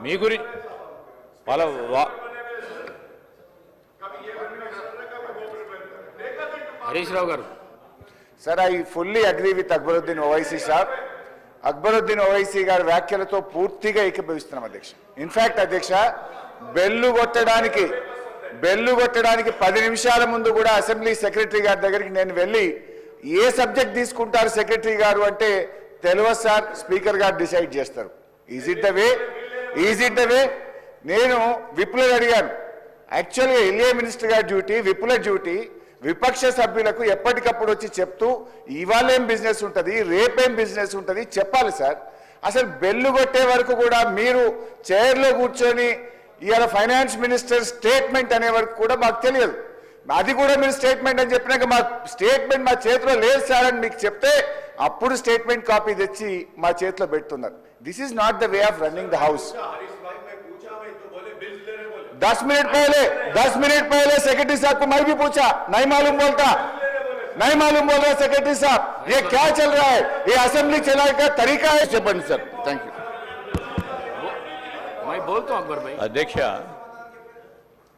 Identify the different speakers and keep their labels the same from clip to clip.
Speaker 1: మీ గురించి వాళ్ళ హరీష్ రావు గారు.
Speaker 2: Sir, I fully agree with Akbaruddin Owaisi sir. Akbaruddin Owaisi గారి వ్యాఖ్యలతో పూర్తిగా ఏకీభవిస్తున్నాం అధ్యక్ష. ఇన్ఫాక్ట్ అధ్యక్ష బెల్లు కొట్టడానికి 10 నిమిషాల ముందు కూడా అసెంబ్లీ సెక్రటరీ గారి దగ్గరికి నేను వెళ్ళి ఏ సబ్జెక్ట్ తీసుకుంటారు సెక్రటరీ గారు అంటే తెలియదు సార్, స్పీకర్ గారు డిసైడ్ చేస్తారు. Is it the way? నేను విప్లవ అడిగాను. యాక్చువల్గా ఎల్ఏ మినిస్టర్ గారి డ్యూటీ, విప్లవ డ్యూటీ విపక్ష సభ్యులకు ఎప్పటికప్పుడు వచ్చి చెప్తూ ఇవాళేం బిజినెస్ ఉంటుంది, రేపేం బిజినెస్ ఉంటుంది చెప్పాలి సార్. అసలు బెల్లు కొట్టే వరకు కూడా మీరు చైర్లో కూర్చొని ఇవాళ ఫైనాన్స్ మినిస్టర్ స్టేట్మెంట్ అనే వరకు కూడా మాకు తెలియదు. అది కూడా మీరు స్టేట్మెంట్ అని చెప్పినాక మా స్టేట్మెంట్ మా చేతిలో లేదు సార్ అని మీకు చెప్తే అప్పుడు స్టేట్మెంట్ కాపీ తెచ్చి మా చేతిలో పెడుతున్నారు. This is not the way of running the house. 10 minute पहले सेक्रेटरी साहब को मैं भी पूछा, नहीं मालूम बोल रहा सेक्रेटरी साहब, ये क्या चल रहा है, ये असेंबली चलाने का तरीका है చెప్పండి सर. Thank you.
Speaker 1: मैं बोलता हूं अकबर भाई.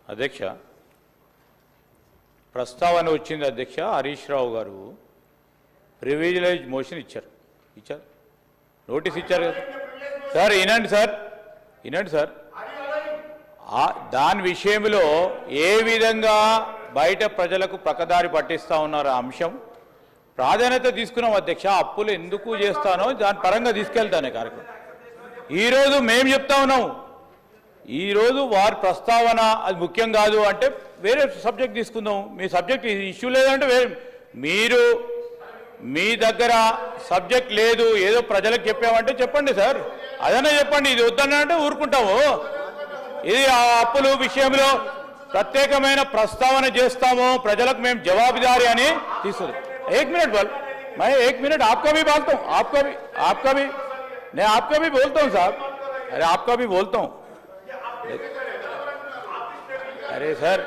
Speaker 1: అధ్యక్ష ప్రస్తావన వచ్చింది అధ్యక్ష. హరీష్ రావు గారు ప్రివిలేజ్ మోషన్ ఇచ్చారు, నోటీస్ ఇచ్చారు కదా సార్. వినండి సార్, దాని విషయంలో ఏ విధంగా బయట ప్రజలకు ప్రకదారి పట్టిస్తా ఉన్నారు అంశం ప్రాధాన్యత తీసుకున్నాం అధ్యక్ష. అప్పులు ఎందుకు చేస్తానో దాని పరంగా తీసుకెళ్తానే కార్యక్రమం. ఈరోజు మేము చెప్తా ఉన్నాం, ఈరోజు వారి ప్రస్తావన అది ముఖ్యం కాదు అంటే వేరే సబ్జెక్ట్ తీసుకుందాం. మీ సబ్జెక్ట్ ఇష్యూ లేదంటే మీరు మీ దగ్గర సబ్జెక్ట్ లేదు, ఏదో ప్రజలకు చెప్పామంటే చెప్పండి సార్, అదనే చెప్పండి. ఇది వద్దనంటే ఊరుకుంటాము. ఇది ఆ అప్పుల విషయంలో ప్రత్యేకమైన ప్రస్తావన చేస్తాము, ప్రజలకు మేము జవాబుదారీ అని తీసుకుంది. एक मिनट आपका भी बोलता हूँ, मैं आपका भी बोलता हूँ साहब. अरे आपका भी बोलता हूँ. अरे सर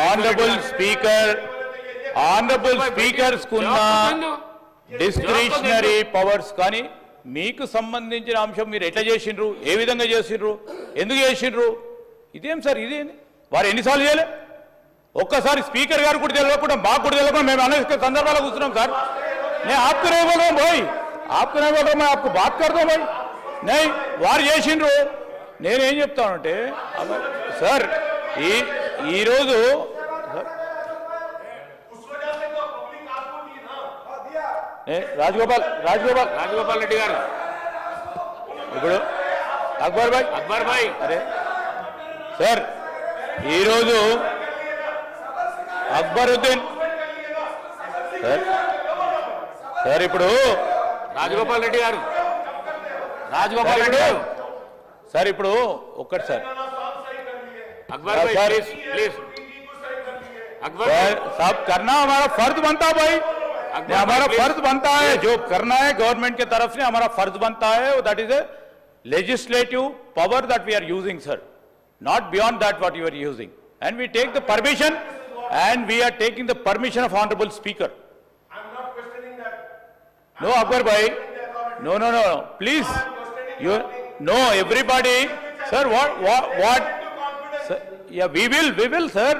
Speaker 1: ऑनरेबल स्पीकर कुన్న డిస్క్రిషనరీ పవర్స్ కానీ మీకు సంబంధించిన అంశం మీరు ఎట్లా చేసిండ్రు, ఏ విధంగా చేసిండ్రు, ఎందుకు చేసిండ్రు, ఇదేం సార్, ఇదేంది? వారు ఎన్నిసార్లు చేయలే? ఒక్కసారి స్పీకర్ గారు కూడా తెలియకుండా మాకు కూడా తెలియకుండా మేము అనేక సందర్భాల్లో కూర్చున్నాం సార్. నేను आपको नहीं बोल रहा हूं भाई, मैं आपको बात करता हूं भाई. नहीं వారు చేసిండ్రు. నేనేం చెప్తానంటే సార్ ఈరోజు రాజగోపాల్ రెడ్డి గారు ఇప్పుడు అక్బర్ భాయ్ అరే సార్ ఈరోజు అక్బరుద్దీన్ సార్ ఇప్పుడు రాజగోపాల్ రెడ్డి గారు సార్ ఇప్పుడు ఒక్కటి సార్ अकबर भाई प्लीज अकबर साहब करना हमारा फर्ज बनता है भाई, हमारा फर्ज बनता है जो करना है गवर्नमेंट के तरफ से हमारा फर्ज बनता है. That is a legislative power that we are using sir, not beyond that what you are using, and we take the permission and we are taking the permission of honorable speaker. I am not questioning that. No Akbar bhai, no please, you no everybody sir, what sir, yeah we will sir,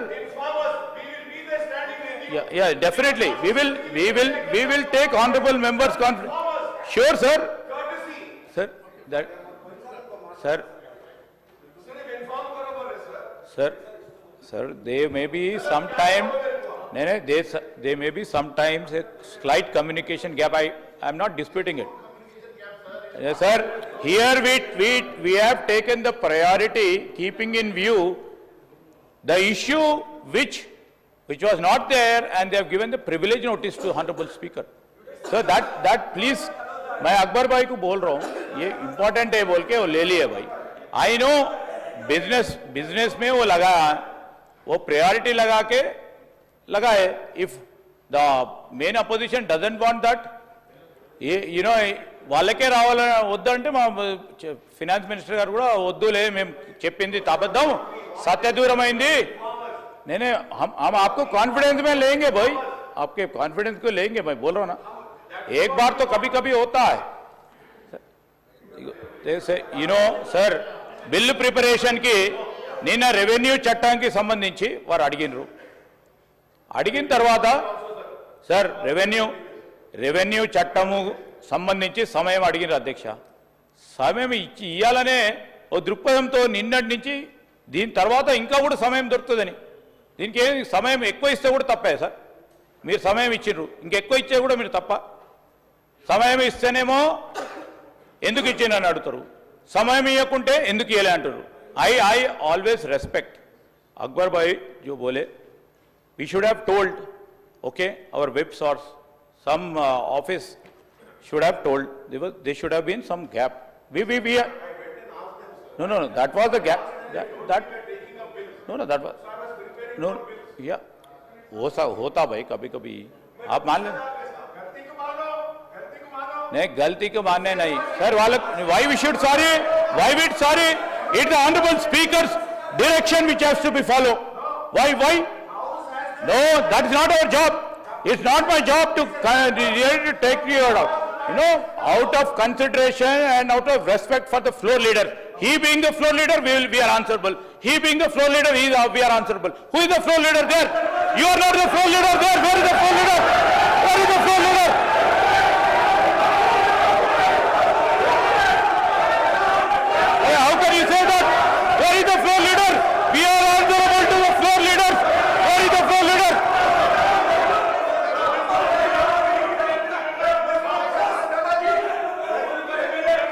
Speaker 1: yeah definitely we will take honorable members conference. Sure sir, that sir there may be sometime there may be sometimes a slight communication gap. I am not disputing it. Yes sir, here we have taken the priority keeping in view the issue which was not there, and they have given the privilege notice to honorable speaker. So that please मैं अकबर भाई को बोल रहा हूँ, ये important है बोल के वो ले लिए भाई. आई नो बिजनेस में वो लगा, वो प्रायोरिटी लगा के लगाए. If the main opposition doesn't want that, ये यू नो వాళ్ళకే రావాలని వద్దంటే మా ఫైనాన్స్ మినిస్టర్ గారు కూడా వద్దులే మేము చెప్పింది అబద్ధం సత్యదూరమైంది. నేనే हम आपको कॉन्फिडेंस में लेंगे भाई, आपके कॉन्फिडेंस को लेंगे. मैं बोल रहा हूँ ना, एक बार तो कभी कभी होता है, సార్ బిల్లు ప్రిపరేషన్కి నిన్న రెవెన్యూ చట్టానికి సంబంధించి వారు అడిగినరు. అడిగిన తర్వాత సార్ రెవెన్యూ చట్టము సంబంధించి సమయం అడిగినారు అధ్యక్ష. సమయం ఇవ్వాలనే ఓ దృక్పథంతో నిన్నటి నుంచి దీని తర్వాత ఇంకా కూడా సమయం దొరుకుతుందని, దీనికి ఏమి సమయం ఎక్కువ ఇస్తే కూడా తప్పే సార్. మీరు సమయం ఇచ్చిర్రు, ఇంకెక్కువ ఇచ్చే కూడా మీరు తప్ప. సమయం ఇస్తేనేమో ఎందుకు ఇచ్చిందని అడుగుతారు, సమయం ఇవ్వకుంటే ఎందుకు ఇవ్వలే అంటారు. I always respect Akbar bhai jo bole, we should have told, okay, our web source, some office should have told, there should have been some gap. We no, that was the gap. That no, that was no, yeah, होता भाई कभी कभी आप मान लें. नहीं, गलती को मानने नहीं sir. why we should sorry, why we sorry? It's the honorable speaker's direction which has to be followed. Why? No, that is not our job. It's not my job to really take you out. Out of consideration and out of respect for the floor leader. He being the floor leader, we are answerable. He being the floor leader, we are answerable. Who is the floor leader there? You are not the floor leader there. Where is the floor leader? Where is the floor leader? How can you say that? Where is the floor leader? We are answerable to the floor leader. Where is the floor leader?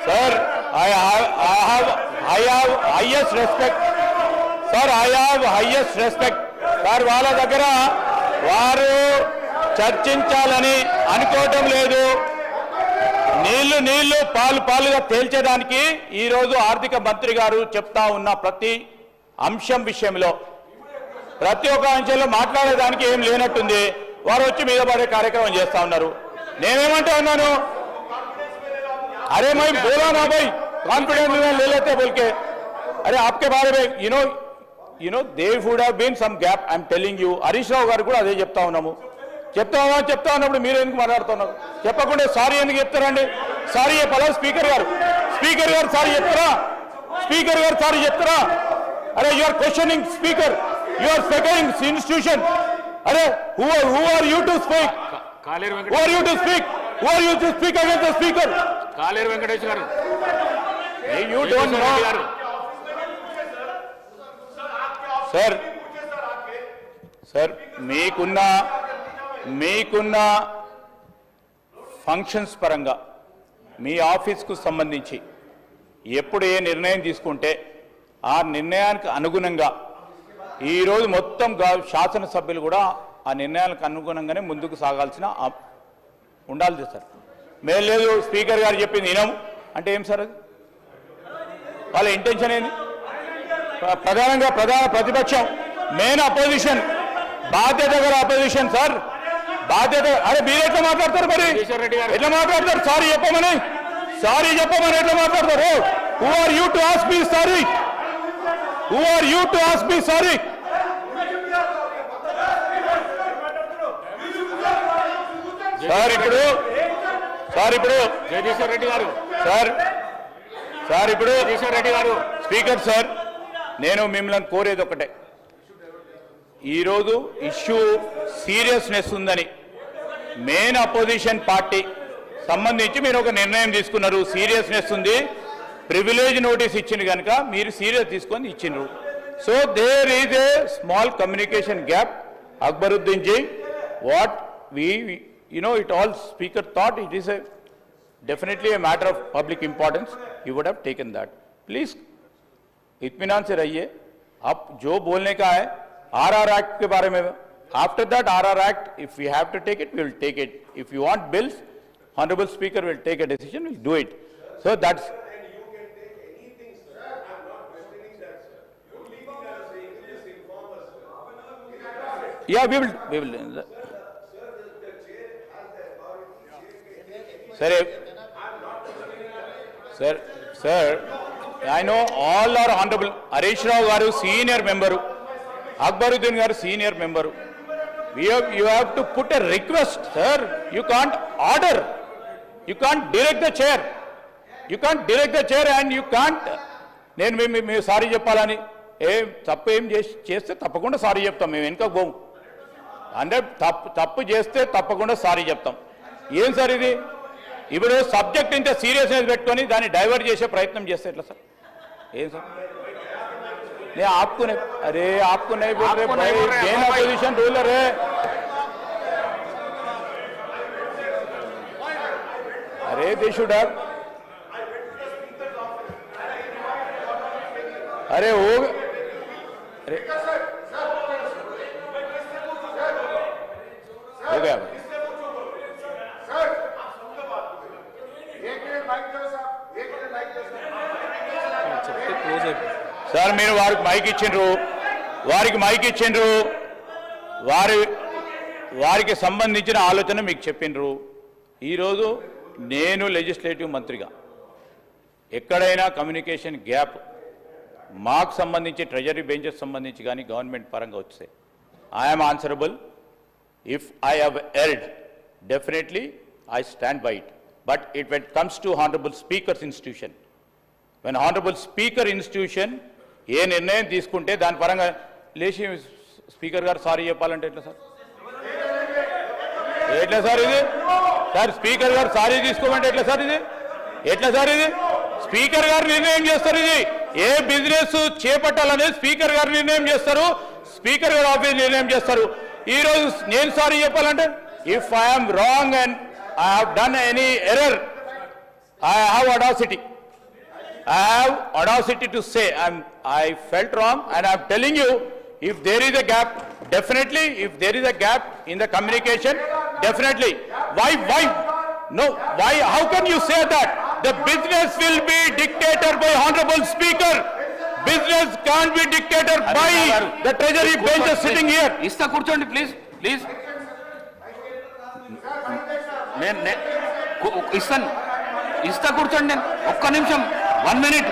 Speaker 1: Sir, I have highest respect. Sir, I have highest respect. Sir, వాళ్ళ దగ్గర వారు చర్చించాలని అనుకోవటం లేదు. నీళ్లు పాలుగా తేల్చేదానికి ఈరోజు ఆర్థిక మంత్రి గారు చెప్తా ఉన్న ప్రతి అంశం విషయంలో ప్రతి ఒక్క అంశంలో మాట్లాడేదానికి ఏం లేనట్టుంది. వారు వచ్చి మీద పడే కార్యక్రమం చేస్తా ఉన్నారు. నేనేమంటా ఉన్నాను, अरे मैं बोला ना भाई, कॉन्फिडेंस ले लेते बोल के. अरे आपके बारे में you know there would have been some gap. I'm telling you. Harish Rao గారు కూడా అదే చెప్తా ఉన్నప్పుడు మీరు ఎందుకు మాట్లాడుతున్నారు? చెప్పకుండా సారీ ఎందుకు చెప్తారండి? సారీ చెప్పాలా స్పీకర్ గారు సారీ చెప్తారా? అరే you are questioning speaker, you are seconding institution. అరే who are you to speak? Who are you to speak? Who are you to speak against the speaker?
Speaker 3: కాలేరు వెంకటేష్ గారు.
Speaker 1: You don't know. సార్ మీకున్న functions పరంగా మీ ఆఫీస్కు సంబంధించి ఎప్పుడు ఏ నిర్ణయం తీసుకుంటే ఆ నిర్ణయానికి అనుగుణంగా ఈరోజు మొత్తం శాసనసభ్యులు కూడా ఆ నిర్ణయాలకు అనుగుణంగానే ముందుకు సాగాల్సిన ఉండాలి సార్. మేము లేదు స్పీకర్ గారు చెప్పింది వినము అంటే ఏం సార్? అది వాళ్ళ ఇంటెన్షన్ ఏంది? ప్రధాన ప్రతిపక్షం, మెయిన్ అపోజిషన్, బాధ్యత గల అపోజిషన్ సార్, బాధ్యత. అరే మీరు ఎట్లా మాట్లాడతారు మరి? ఎట్లా మాట్లాడతారు? సారీ చెప్పమని ఎట్లా మాట్లాడతారు? Who are you to ask me sorry?
Speaker 3: Jagadishwar Reddy గారు.
Speaker 1: స్పీకర్ సార్, నేను మిమ్మల్ని కోరేది ఒకటే, ఈరోజు ఇష్యూ సీరియస్నెస్ ఉందని మెయిన్ అపోజిషన్ పార్టీ సంబంధించి మీరు ఒక నిర్ణయం తీసుకున్నారు. సీరియస్నెస్ ఉంది, ప్రివిలేజ్ నోటీస్ ఇచ్చింది కనుక మీరు సీరియస్ తీసుకొని ఇచ్చినారు. So there is a small communication gap. Akbaruddin ji, what it all speaker thought it is definitely a matter of public importance. You would have taken that. Please इत्मीनान से रहिए. आप जो बोलने का है RR Act के बारे में, after that RR Act, if we have to take it, we will take it. If you want bills, Honorable Speaker will take a decision, we'll do it. So that's. And you can take anything, sir. I'm not questioning that, sir. You leaving us saying this inform us. Yeah, we will. Sir, I know all are honorable. Harish Rao garu senior member, Akbaruddin garu senior member. You have to put a request, sir. You can't order. You can't direct the chair. You can't direct the chair and you can't నేను మేము sorry చెప్పాలని తప్పు ఏం చేస్తే తప్పకుండా sorry చెప్తాం, మేము వెనుక పోము. అంటే తప్పు చేస్తే తప్పకుండా సారీ చెప్తాం. ఏం సార్ ఇది? ఇప్పుడు సబ్జెక్ట్ ఇంత సీరియస్నెస్ పెట్టుకొని దాన్ని డైవర్ట్ చేసే ప్రయత్నం చేస్తే ఎట్లా సార్? ఏం సార్? नहीं आपको नहीं, अरे आपको नहीं बोल रहे भाई, गेन अपोजिशन रूलर है. अरे दे शुड हैव, अरे हो अरे हो गया సార్. మీరు వారికి మైక్ ఇచ్చిండ్రు, వారికి సంబంధించిన ఆలోచన మీకు చెప్పిండ్రు. ఈరోజు నేను లెజిస్లేటివ్ మంత్రిగా ఎక్కడైనా కమ్యూనికేషన్ గ్యాప్ మాకు సంబంధించి ట్రెజరీ బెంచెస్ సంబంధించి కానీ గవర్నమెంట్ పరంగా వస్తే I'm answerable. If I have erred definitely I stand by it. But it when comes to honourable speaker's institution, when honourable speaker institution ఏ నిర్ణయం తీసుకుంటే దాని పరంగా లేచి స్పీకర్ గారు సారీ చెప్పాలంటే ఎట్లా సార్? ఎట్లా సార్ ఇది? సార్ స్పీకర్ గారు సారీ తీసుకోమంటే ఎట్లా సార్ ఇది? ఎట్లా సార్ ఇది? స్పీకర్ గారు నిర్ణయం చేస్తారు. ఇది ఏ బిజినెస్ చేపట్టాలనేది స్పీకర్ గారు నిర్ణయం చేస్తారు, స్పీకర్ గారు ఆఫీస్ నిర్ణయం చేస్తారు. ఈ రోజు నేను సారీ చెప్పాలంటే if I'm wrong and I have done any error, I have audacity. I have audacity to say I felt wrong, and I am telling you, if there is a gap, definitely, if there is a gap in the communication, definitely. Why? No, why? How can you say that? The business will be dictated by Honorable Speaker. Business can't be dictated by the Treasury benches sitting here.
Speaker 3: ఇస్తా కూర్చోండి please please. నేను ఇస్తా కూర్చోండి. నేను ఒక్క నిమిషం, 1 minute.